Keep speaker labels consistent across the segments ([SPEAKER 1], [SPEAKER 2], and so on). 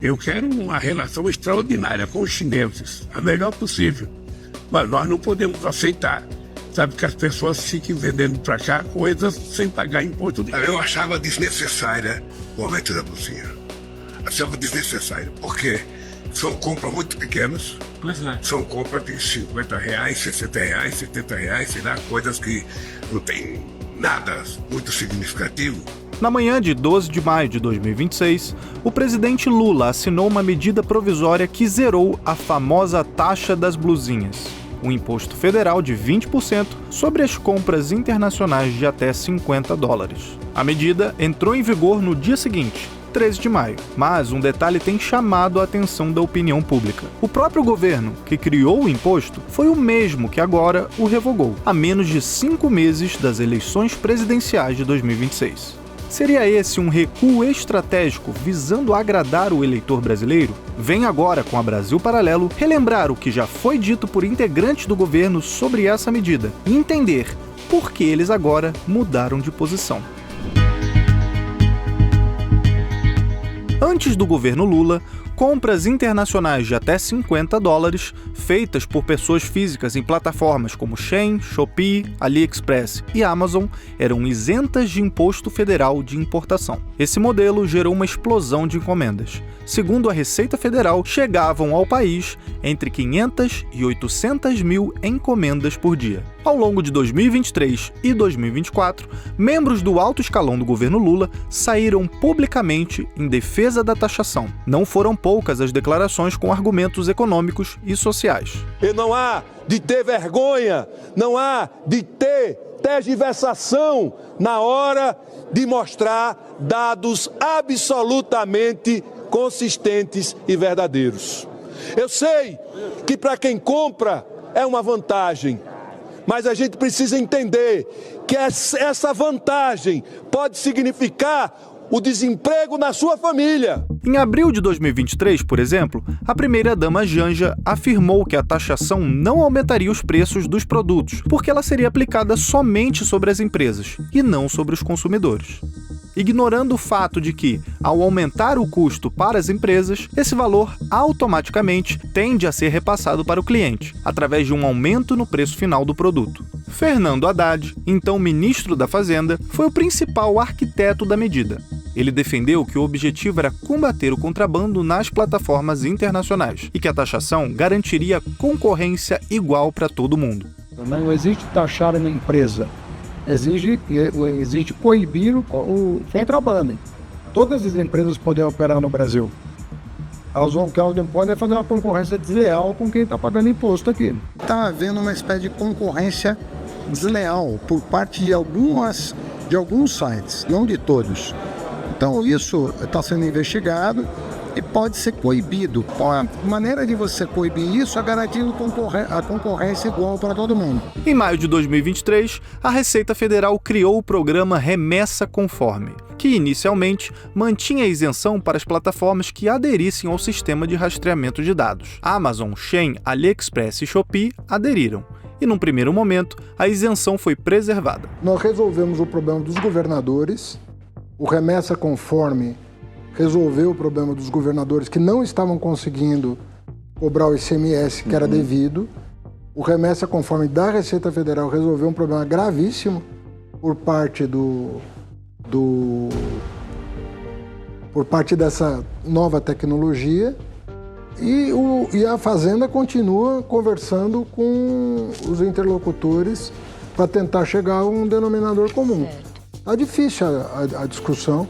[SPEAKER 1] Eu quero uma relação extraordinária com os chineses, a melhor possível. Mas nós não podemos aceitar, sabe, que as pessoas fiquem vendendo para cá coisas sem pagar imposto. Eu achava desnecessária o aumento da blusinha. Achava desnecessário, porque são compras muito pequenas. São compras de R$50, R$60, R$70, sei lá, coisas que não tem nada muito significativo.
[SPEAKER 2] Na manhã de 12 de maio de 2026, o presidente Lula assinou uma medida provisória que zerou a famosa taxa das blusinhas, um imposto federal de 20% sobre as compras internacionais de até $50. A medida entrou em vigor no dia seguinte, 13 de maio, mas um detalhe tem chamado a atenção da opinião pública. O próprio governo que criou o imposto foi o mesmo que agora o revogou, a menos de 5 meses das eleições presidenciais de 2026. Seria esse um recuo estratégico visando agradar o eleitor brasileiro? Vem agora, com a Brasil Paralelo, relembrar o que já foi dito por integrantes do governo sobre essa medida e entender por que eles agora mudaram de posição. Antes do governo Lula, compras internacionais de até $50 feitas por pessoas físicas em plataformas como Shein, Shopee, AliExpress e Amazon eram isentas de imposto federal de importação. Esse modelo gerou uma explosão de encomendas. Segundo a Receita Federal, chegavam ao país entre 500 e 800 mil encomendas por dia. Ao longo de 2023 e 2024, membros do alto escalão do governo Lula saíram publicamente em defesa da taxação. Não foram poucas as declarações com argumentos econômicos e sociais.
[SPEAKER 3] E não há de ter vergonha, não há de ter tergiversação na hora de mostrar dados absolutamente consistentes e verdadeiros. Eu sei que para quem compra é uma vantagem, mas a gente precisa entender que essa vantagem pode significar o desemprego na sua família.
[SPEAKER 2] Em abril de 2023, por exemplo, a primeira-dama Janja afirmou que a taxação não aumentaria os preços dos produtos, porque ela seria aplicada somente sobre as empresas e não sobre os consumidores. Ignorando o fato de que, ao aumentar o custo para as empresas, esse valor automaticamente tende a ser repassado para o cliente, através de um aumento no preço final do produto. Fernando Haddad, então ministro da Fazenda, foi o principal arquiteto da medida. Ele defendeu que o objetivo era combater o contrabando nas plataformas internacionais e que a taxação garantiria concorrência igual para todo mundo.
[SPEAKER 4] Não existe taxar uma empresa, existe coibir o contrabando. Todas as empresas podem operar no Brasil. O que elas não podem é fazer uma concorrência desleal com quem está pagando imposto aqui.
[SPEAKER 5] Está havendo uma espécie de concorrência desleal por parte de alguns sites, não de todos. Então isso está sendo investigado e pode ser coibido. A maneira de você coibir isso é garantindo a concorrência igual para todo mundo.
[SPEAKER 2] Em maio de 2023, a Receita Federal criou o programa Remessa Conforme, que inicialmente mantinha a isenção para as plataformas que aderissem ao sistema de rastreamento de dados. Amazon, Shein, AliExpress e Shopee aderiram. E, num primeiro momento, a isenção foi preservada.
[SPEAKER 6] Nós resolvemos o problema dos governadores. O Remessa Conforme resolveu o problema dos governadores que não estavam conseguindo cobrar o ICMS que era devido. O Remessa Conforme da Receita Federal resolveu um problema gravíssimo por parte por parte dessa nova tecnologia. E a Fazenda continua conversando com os interlocutores para tentar chegar a um denominador comum. Está difícil a discussão,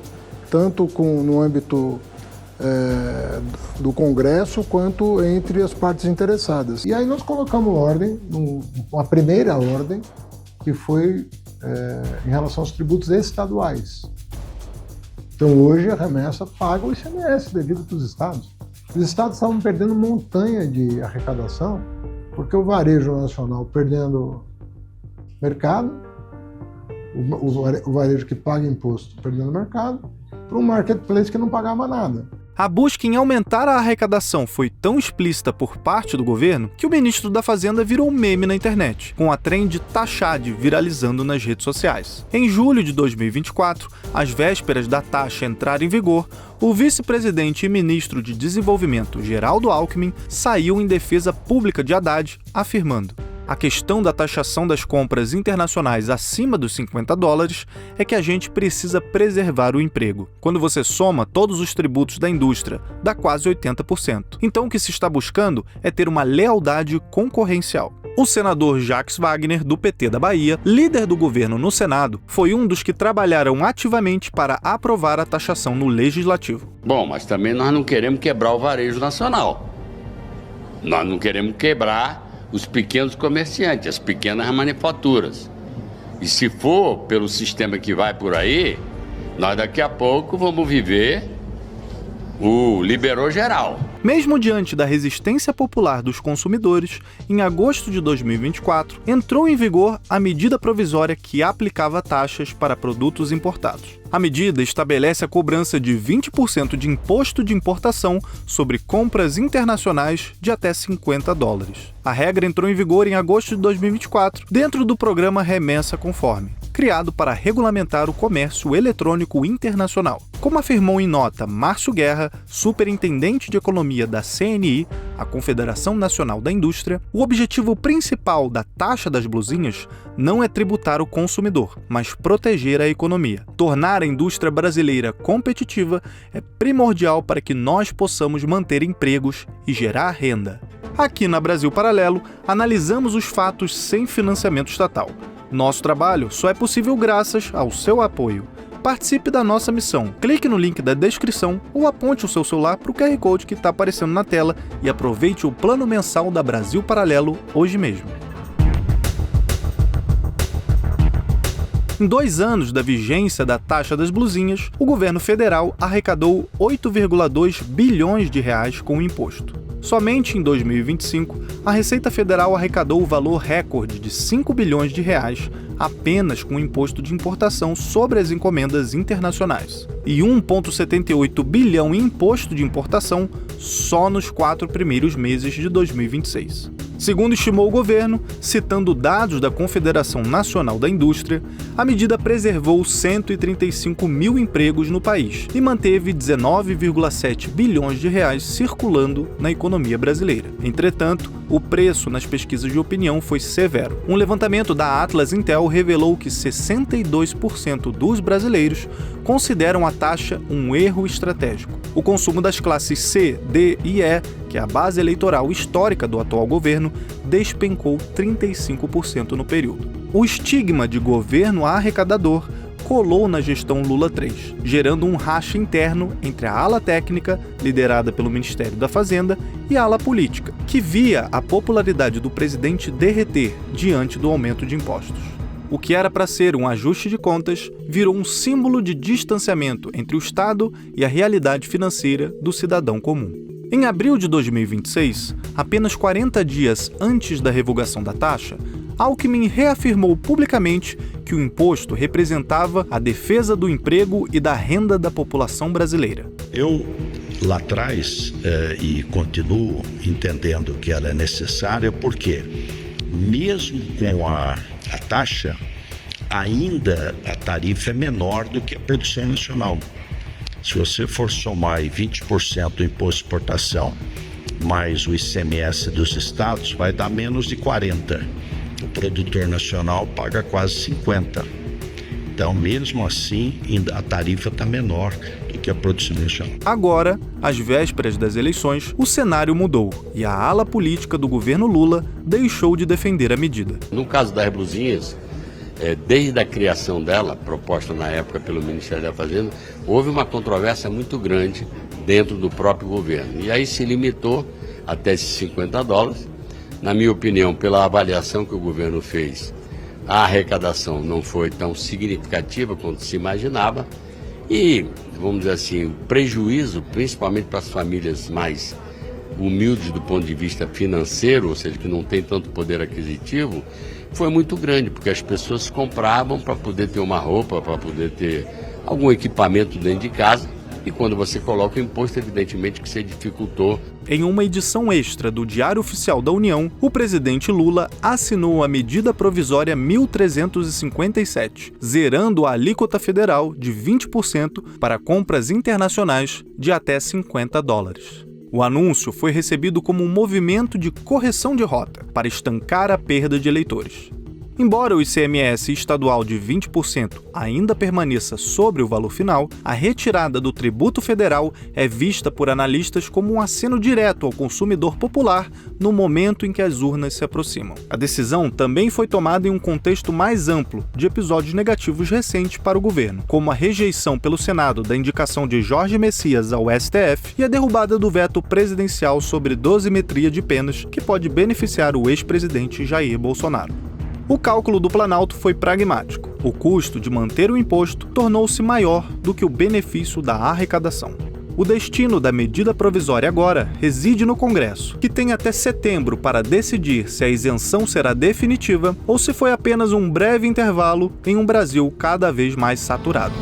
[SPEAKER 6] tanto no âmbito do Congresso quanto entre as partes interessadas. E aí nós colocamos ordem, uma primeira ordem, que foi em relação aos tributos estaduais. Então hoje a remessa paga o ICMS devido para os estados. Os estados estavam perdendo montanha de arrecadação, porque o varejo nacional perdendo mercado, o varejo que paga imposto perdendo mercado, para um marketplace que não pagava nada.
[SPEAKER 2] A busca em aumentar a arrecadação foi tão explícita por parte do governo que o ministro da Fazenda virou meme na internet, com a trend taxade viralizando nas redes sociais. Em julho de 2024, às vésperas da taxa entrar em vigor, o vice-presidente e ministro de Desenvolvimento, Geraldo Alckmin, saiu em defesa pública de Haddad, afirmando: a questão da taxação das compras internacionais acima dos $50 é que a gente precisa preservar o emprego. Quando você soma todos os tributos da indústria, dá quase 80%. Então o que se está buscando é ter uma lealdade concorrencial. O senador Jacques Wagner, do PT da Bahia, líder do governo no Senado, foi um dos que trabalharam ativamente para aprovar a taxação no Legislativo.
[SPEAKER 7] Bom, mas também nós não queremos quebrar o varejo nacional. Nós não queremos quebrar os pequenos comerciantes, as pequenas manufaturas. E se for pelo sistema que vai por aí, nós daqui a pouco vamos viver o liberou geral.
[SPEAKER 2] Mesmo diante da resistência popular dos consumidores, em agosto de 2024, entrou em vigor a medida provisória que aplicava taxas para produtos importados. A medida estabelece a cobrança de 20% de imposto de importação sobre compras internacionais de até $50. A regra entrou em vigor em agosto de 2024, dentro do programa Remessa Conforme, criado para regulamentar o comércio eletrônico internacional. Como afirmou em nota Márcio Guerra, superintendente de economia da CNI, a Confederação Nacional da Indústria, o objetivo principal da taxa das blusinhas não é tributar o consumidor, mas proteger a economia. Tornar a indústria brasileira competitiva é primordial para que nós possamos manter empregos e gerar renda. Aqui na Brasil Paralelo, analisamos os fatos sem financiamento estatal. Nosso trabalho só é possível graças ao seu apoio. Participe da nossa missão. Clique no link da descrição ou aponte o seu celular para o QR Code que está aparecendo na tela e aproveite o plano mensal da Brasil Paralelo hoje mesmo. Em 2 anos da vigência da taxa das blusinhas, o governo federal arrecadou R$8,2 bilhões com o imposto. Somente em 2025, a Receita Federal arrecadou o valor recorde de R$5 bilhões apenas com o imposto de importação sobre as encomendas internacionais e 1,78 bilhão em imposto de importação só nos 4 primeiros meses de 2026. Segundo estimou o governo, citando dados da Confederação Nacional da Indústria, a medida preservou 135 mil empregos no país e manteve R$19,7 bilhões circulando na economia brasileira. Entretanto, o preço nas pesquisas de opinião foi severo. Um levantamento da Atlas Intel revelou que 62% dos brasileiros consideram a taxa um erro estratégico. O consumo das classes C, D e E, que é a base eleitoral histórica do atual governo, despencou 35% no período. O estigma de governo arrecadador colou na gestão Lula III, gerando um racha interno entre a ala técnica, liderada pelo Ministério da Fazenda, e a ala política, que via a popularidade do presidente derreter diante do aumento de impostos. O que era para ser um ajuste de contas virou um símbolo de distanciamento entre o Estado e a realidade financeira do cidadão comum. Em abril de 2026, apenas 40 dias antes da revogação da taxa, Alckmin reafirmou publicamente que o imposto representava a defesa do emprego e da renda da população brasileira.
[SPEAKER 8] Eu, lá atrás, e continuo entendendo que ela é necessária porque, mesmo com a taxa, ainda a tarifa é menor do que a produção nacional. Se você for somar 20% do imposto de exportação mais o ICMS dos estados, vai dar menos de 40%. O produtor nacional paga quase 50%. Então, mesmo assim, a tarifa está menor do que a produção nacional.
[SPEAKER 2] Agora, às vésperas das eleições, o cenário mudou e a ala política do governo Lula deixou de defender a medida.
[SPEAKER 7] No caso das blusinhas, desde a criação dela, proposta na época pelo Ministério da Fazenda, houve uma controvérsia muito grande dentro do próprio governo. E aí se limitou até esses $50. Na minha opinião, pela avaliação que o governo fez, a arrecadação não foi tão significativa quanto se imaginava e, vamos dizer assim, o prejuízo, principalmente para as famílias mais humildes do ponto de vista financeiro, ou seja, que não tem tanto poder aquisitivo, foi muito grande, porque as pessoas compravam para poder ter uma roupa, para poder ter algum equipamento dentro de casa E quando você coloca o imposto, evidentemente que você dificultou.
[SPEAKER 2] Em uma edição extra do Diário Oficial da União, o presidente Lula assinou a medida provisória 1357, zerando a alíquota federal de 20% para compras internacionais de até $50. O anúncio foi recebido como um movimento de correção de rota para estancar a perda de eleitores. Embora o ICMS estadual de 20% ainda permaneça sobre o valor final, a retirada do tributo federal é vista por analistas como um aceno direto ao consumidor popular no momento em que as urnas se aproximam. A decisão também foi tomada em um contexto mais amplo de episódios negativos recentes para o governo, como a rejeição pelo Senado da indicação de Jorge Messias ao STF e a derrubada do veto presidencial sobre dosimetria de penas, que pode beneficiar o ex-presidente Jair Bolsonaro. O cálculo do Planalto foi pragmático. O custo de manter o imposto tornou-se maior do que o benefício da arrecadação. O destino da medida provisória agora reside no Congresso, que tem até setembro para decidir se a isenção será definitiva ou se foi apenas um breve intervalo em um Brasil cada vez mais saturado.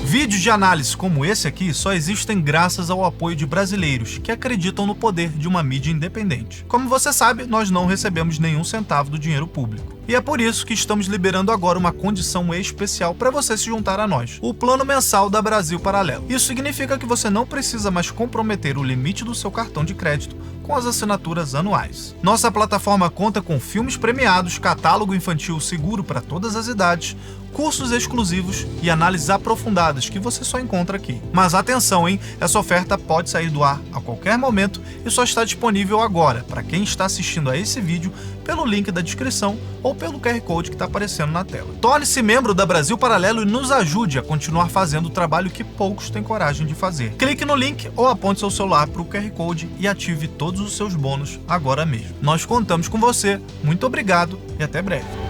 [SPEAKER 2] Vídeos de análise como esse aqui só existem graças ao apoio de brasileiros que acreditam no poder de uma mídia independente. Como você sabe, nós não recebemos nenhum centavo do dinheiro público. E é por isso que estamos liberando agora uma condição especial para você se juntar a nós, o Plano Mensal da Brasil Paralelo. Isso significa que você não precisa mais comprometer o limite do seu cartão de crédito com as assinaturas anuais. Nossa plataforma conta com filmes premiados, catálogo infantil seguro para todas as idades, cursos exclusivos e análises aprofundadas que você só encontra aqui. Mas atenção, hein? Essa oferta pode sair do ar a qualquer momento e só está disponível agora para quem está assistindo a esse vídeo pelo link da descrição ou pelo QR Code que está aparecendo na tela. Torne-se membro da Brasil Paralelo e nos ajude a continuar fazendo o trabalho que poucos têm coragem de fazer. Clique no link ou aponte seu celular para o QR Code e ative todos os seus bônus agora mesmo. Nós contamos com você, muito obrigado e até breve.